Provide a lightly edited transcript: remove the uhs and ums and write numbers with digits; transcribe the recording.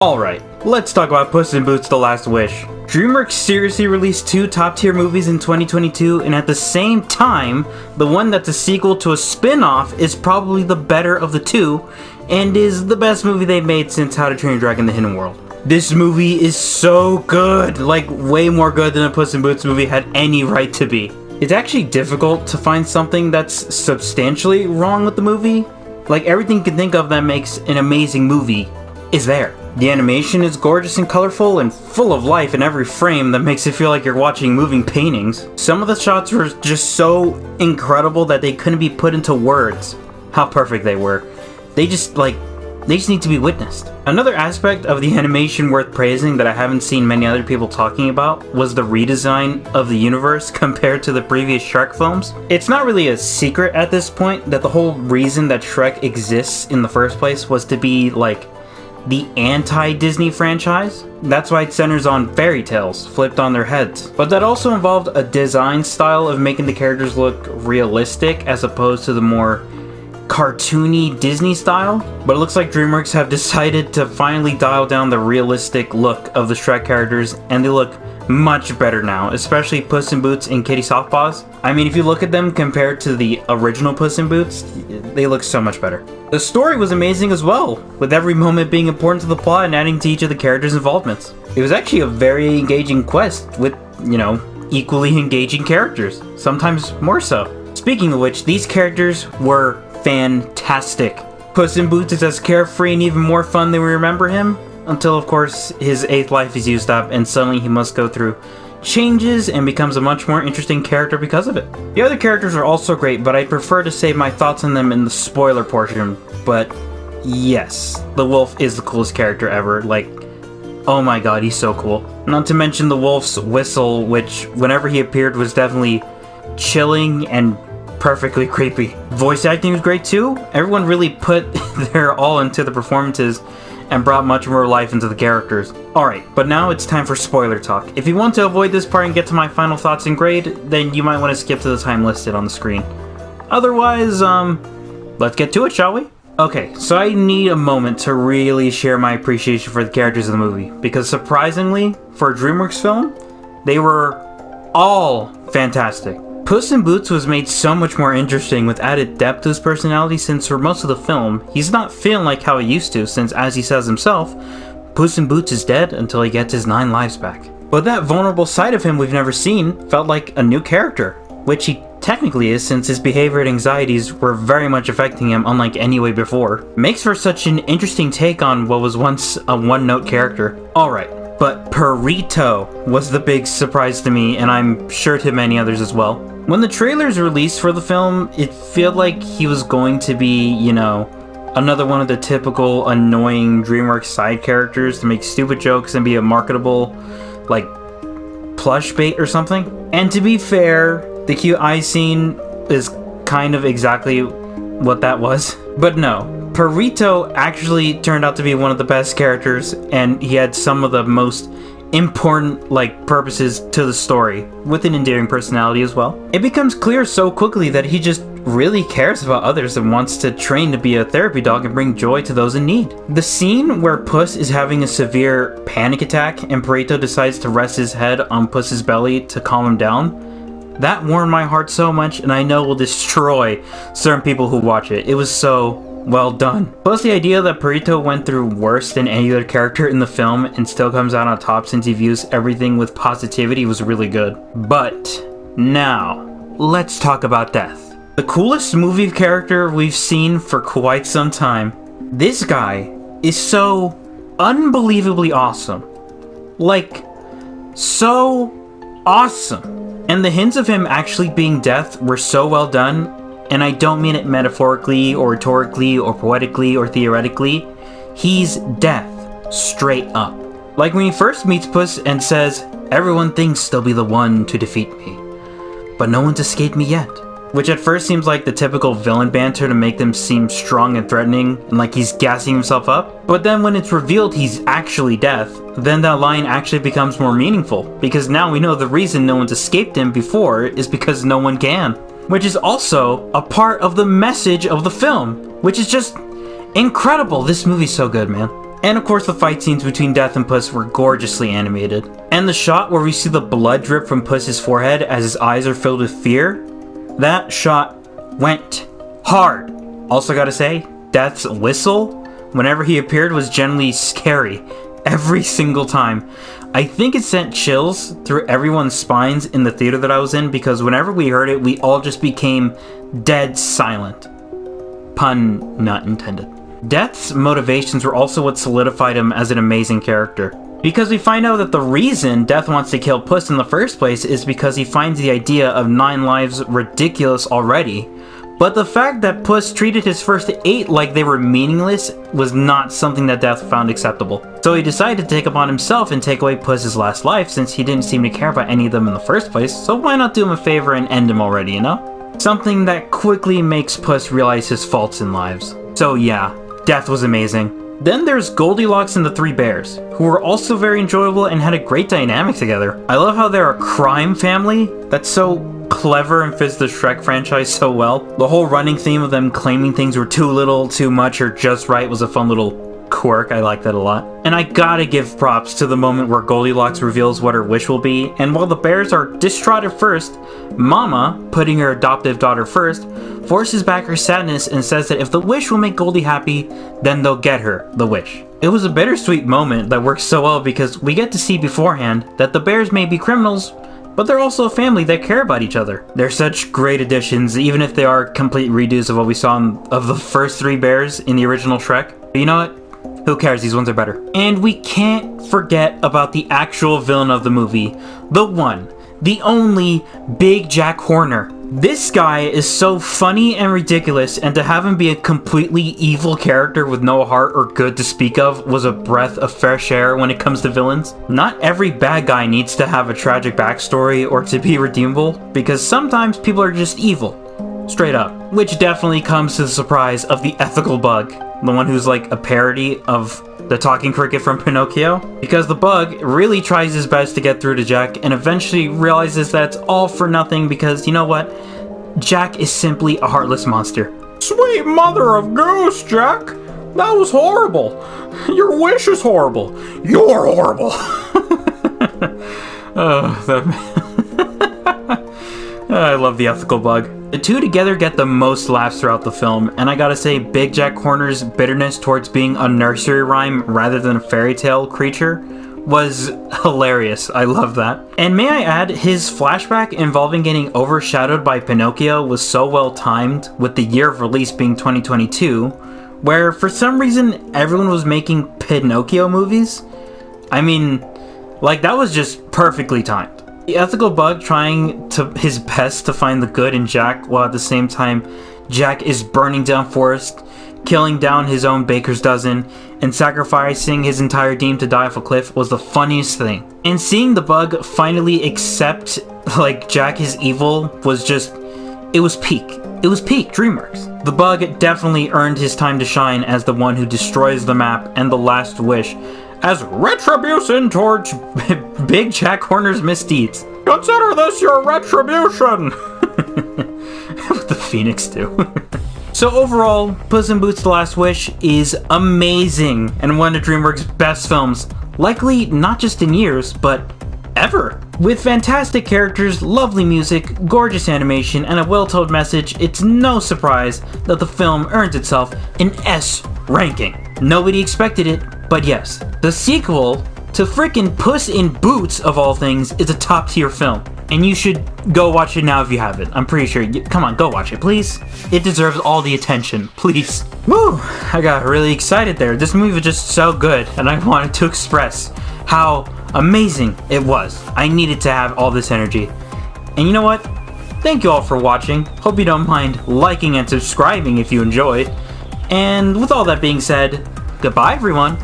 Alright, let's talk about Puss in Boots: The Last Wish. DreamWorks seriously released two top-tier movies in 2022, and at the same time, the one that's a sequel to a spin-off is probably the better of the two, and is the best movie they've made since How to Train Your Dragon: The Hidden World. This movie is so good, like way more good than a Puss in Boots movie had any right to be. It's actually difficult to find something that's substantially wrong with the movie. Like, everything you can think of that makes an amazing movie is there. The animation is gorgeous and colorful and full of life in every frame that makes it feel like you're watching moving paintings. Some of the shots were just so incredible that they couldn't be put into words how perfect they were. They just need to be witnessed. Another aspect of the animation worth praising that I haven't seen many other people talking about was the redesign of the universe compared to the previous Shrek films. It's not really a secret at this point that the whole reason that Shrek exists in the first place was to be like the anti-Disney franchise. That's why it centers on fairy tales flipped on their heads. But that also involved a design style of making the characters look realistic as opposed to the more cartoony Disney style. But it looks like DreamWorks have decided to finally dial down the realistic look of the Shrek characters, and they look much better now, especially Puss in Boots and Kitty Softpaws. I mean, if you look at them compared to the original Puss in Boots, they look so much better. The story was amazing as well, with every moment being important to the plot and adding to each of the characters' involvements. It was actually a very engaging quest with, equally engaging characters, sometimes more so. Speaking of which, these characters were fantastic. Puss in Boots is as carefree and even more fun than we remember him, until of course his 8th life is used up and suddenly he must go through changes and becomes a much more interesting character because of it. The other characters are also great, but I prefer to save my thoughts on them in the spoiler portion. But yes, the wolf is the coolest character ever. Like, oh my god, he's so cool. Not to mention the wolf's whistle, which whenever he appeared was definitely chilling and perfectly creepy. Voice acting was great too. Everyone really put their all into the performances and brought much more life into the characters. Alright, but now it's time for spoiler talk. If you want to avoid this part and get to my final thoughts and grade, then you might want to skip to the time listed on the screen. Otherwise, let's get to it, shall we? Okay, so I need a moment to really share my appreciation for the characters of the movie, because surprisingly, for a DreamWorks film, they were all fantastic. Puss in Boots was made so much more interesting with added depth to his personality, since for most of the film, he's not feeling like how he used to, since as he says himself, Puss in Boots is dead until he gets his 9 lives back. But that vulnerable side of him we've never seen felt like a new character, which he technically is since his behavior and anxieties were very much affecting him unlike any way before. Makes for such an interesting take on what was once a one-note character. Alright. But Perito was the big surprise to me, and I'm sure to many others as well. When the trailers released for the film, it felt like he was going to be, another one of the typical annoying DreamWorks side characters to make stupid jokes and be a marketable, plush bait or something. And to be fair, the cute eye scene is kind of exactly what that was. But no. Perito actually turned out to be one of the best characters, and he had some of the most important, purposes to the story, with an endearing personality as well. It becomes clear so quickly that he just really cares about others and wants to train to be a therapy dog and bring joy to those in need. The scene where Puss is having a severe panic attack and Perito decides to rest his head on Puss's belly to calm him down, that warmed my heart so much, and I know will destroy certain people who watch it. It was so well done. Plus, the idea that Perito went through worse than any other character in the film and still comes out on top since he views everything with positivity was really good. But now, let's talk about death. The coolest movie character we've seen for quite some time. This guy is so unbelievably awesome. So awesome. And the hints of him actually being death were so well done. And I don't mean it metaphorically or rhetorically or poetically or theoretically. He's death, straight up. Like when he first meets Puss and says, "Everyone thinks they'll be the one to defeat me, but no one's escaped me yet." Which at first seems like the typical villain banter to make them seem strong and threatening and like he's gassing himself up. But then when it's revealed he's actually death, then that line actually becomes more meaningful, because now we know the reason no one's escaped him before is because no one can. Which is also a part of the message of the film, which is just incredible. This movie's so good, man. And of course the fight scenes between Death and Puss were gorgeously animated. And the shot where we see the blood drip from Puss's forehead as his eyes are filled with fear, that shot went hard. Also gotta say, Death's whistle, whenever he appeared, was generally scary. Every single time. I think it sent chills through everyone's spines in the theater that I was in, because whenever we heard it, we all just became dead silent. Pun not intended. Death's motivations were also what solidified him as an amazing character. Because we find out that the reason Death wants to kill Puss in the first place is because he finds the idea of 9 lives ridiculous already. But the fact that Puss treated his first 8 like they were meaningless was not something that Death found acceptable. So he decided to take upon himself and take away Puss's last life, since he didn't seem to care about any of them in the first place, so why not do him a favor and end him already, you know? Something that quickly makes Puss realize his faults in lives. So yeah, Death was amazing. Then there's Goldilocks and the 3 Bears, who were also very enjoyable and had a great dynamic together. I love how they're a crime family that's so clever and fits the Shrek franchise so well. The whole running theme of them claiming things were too little, too much, or just right was a fun little quirk. I like that a lot. And I gotta give props to the moment where Goldilocks reveals what her wish will be, and while the bears are distraught at first, Mama, putting her adoptive daughter first, forces back her sadness and says that if the wish will make Goldie happy, then they'll get her the wish. It was a bittersweet moment that works so well because we get to see beforehand that the bears may be criminals, but they're also a family that care about each other. They're such great additions, even if they are complete redos of what we saw of the first 3 bears in the original Shrek. But you know what? Who cares? These ones are better. And we can't forget about the actual villain of the movie. The one, the only Big Jack Horner. This guy is so funny and ridiculous, and to have him be a completely evil character with no heart or good to speak of was a breath of fresh air when it comes to villains. Not every bad guy needs to have a tragic backstory or to be redeemable, because sometimes people are just evil. Straight up. Which definitely comes to the surprise of the ethical bug. The one who's like a parody of the talking cricket from Pinocchio. Because the bug really tries his best to get through to Jack and eventually realizes that it's all for nothing because, you know what? Jack is simply a heartless monster. Sweet mother of goose, Jack! That was horrible! Your wish is horrible! You're horrible! I love the ethical bug. The two together get the most laughs throughout the film, and I gotta say, Big Jack Horner's bitterness towards being a nursery rhyme rather than a fairy tale creature was hilarious. I love that. And may I add, his flashback involving getting overshadowed by Pinocchio was so well timed, with the year of release being 2022, where for some reason everyone was making Pinocchio movies. I mean, like, that was just perfectly timed. The ethical bug trying his best to find the good in Jack, while at the same time Jack is burning down forest, killing down his own baker's dozen, and sacrificing his entire team to die off a cliff was the funniest thing. And seeing the bug finally accept, like, Jack is evil was just, it was peak. It was peak DreamWorks. The bug definitely earned his time to shine as the one who destroys the map and the last wish, as retribution towards Big Jack Horner's misdeeds. Consider this your retribution! What the Phoenix do? So overall, Puss in Boots: The Last Wish is amazing and one of DreamWorks' best films, likely not just in years, but ever. With fantastic characters, lovely music, gorgeous animation, and a well-told message, it's no surprise that the film earns itself an S ranking. Nobody expected it, but yes, the sequel to frickin' Puss in Boots, of all things, is a top-tier film. And you should go watch it now if you haven't. I'm pretty sure. Come on, go watch it, please. It deserves all the attention, please. Woo! I got really excited there. This movie was just so good, and I wanted to express how amazing it was. I needed to have all this energy. And you know what? Thank you all for watching. Hope you don't mind liking and subscribing if you enjoyed. And with all that being said, goodbye, everyone.